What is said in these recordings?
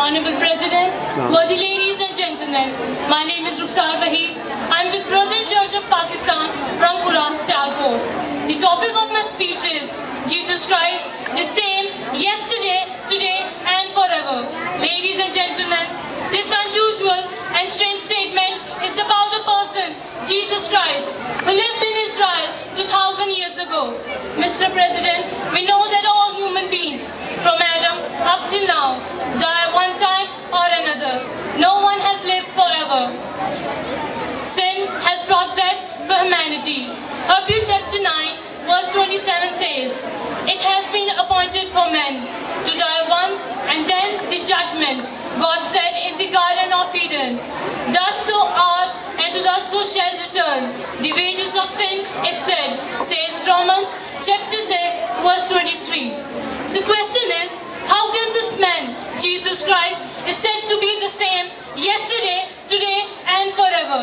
Honorable President, worthy ladies and gentlemen, my name is Rukhsar Waheed. I am with Brethren Church of Pakistan, Rangpura, Sialkot. The topic of my speech is Jesus Christ, the same yesterday, today and forever. Ladies and gentlemen, this unusual and strange statement is about a person, Jesus Christ, who lived in Israel 2000 years ago. Mr. President, we know that all human beings, from Adam up till now, die one time or another. No one has lived forever. Sin has brought death for humanity. Hebrews chapter 9, verse 27 says, "It has been appointed for men to die once and then the judgment." God said in the Garden of Eden, "Thus thou art, and to thus thou shalt return. The wages of sin is death," says Romans chapter 6, verse 23. The question is, how can this man, Jesus Christ, is said to be the same yesterday, today and forever?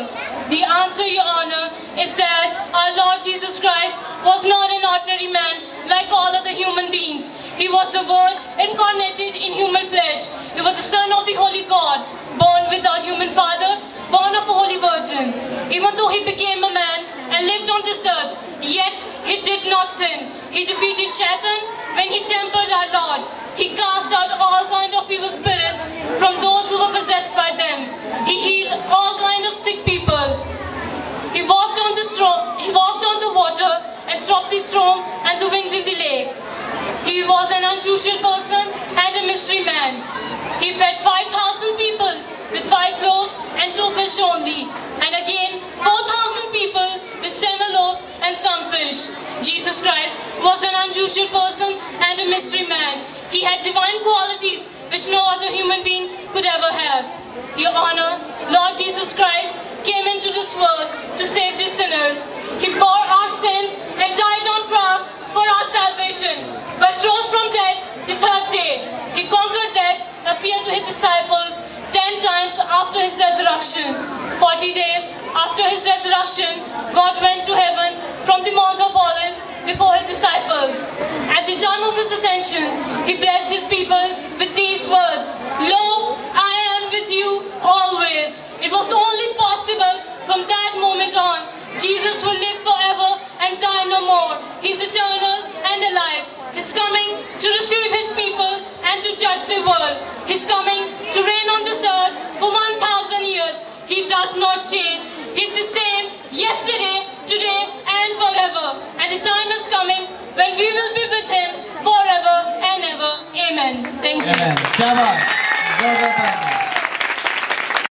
The answer, Your Honor, is that our Lord Jesus Christ was not an ordinary man like all other human beings. He was the Word incarnated in human flesh. He was the Son of the Holy God, born without human father, born of a holy virgin. Even though he became a man and lived on this earth, yet he did not sin. He defeated Satan when he tempered our Lord. He cast out all kinds of evil spirits from those who were possessed by them. He healed all kinds of sick people. He walked on the water and stopped the storm and the wind in the lake. He was an unusual person and a mystery man. He fed 5,000 people with 5 loaves and 2 fish only, and again 4,000 people with 7 loaves and some fish. Jesus Christ was an unusual person and a mystery man. He had divine qualities which no other human being could ever have. Your Honor, Lord Jesus Christ came into this world to save the sinners. He bore our sins and died on cross for our salvation, but rose from death the 3rd day. He conquered death, appeared to his disciples 10 times after his resurrection. 40 days after his resurrection, God went to heaven from the Mount of Olives before his disciples. At the time of his ascension, he blessed his people with these words, "Lo, I am with you always." It was only possible from that moment on. Jesus will live forever and die no more. He's eternal and alive. He's coming to receive his people and to judge the world. He's coming to reign on this earth for 1,000 years. He does not change. He's the same yesterday, today and forever. And the time is coming when we will be with him forever and ever. Amen. Thank you. Amen.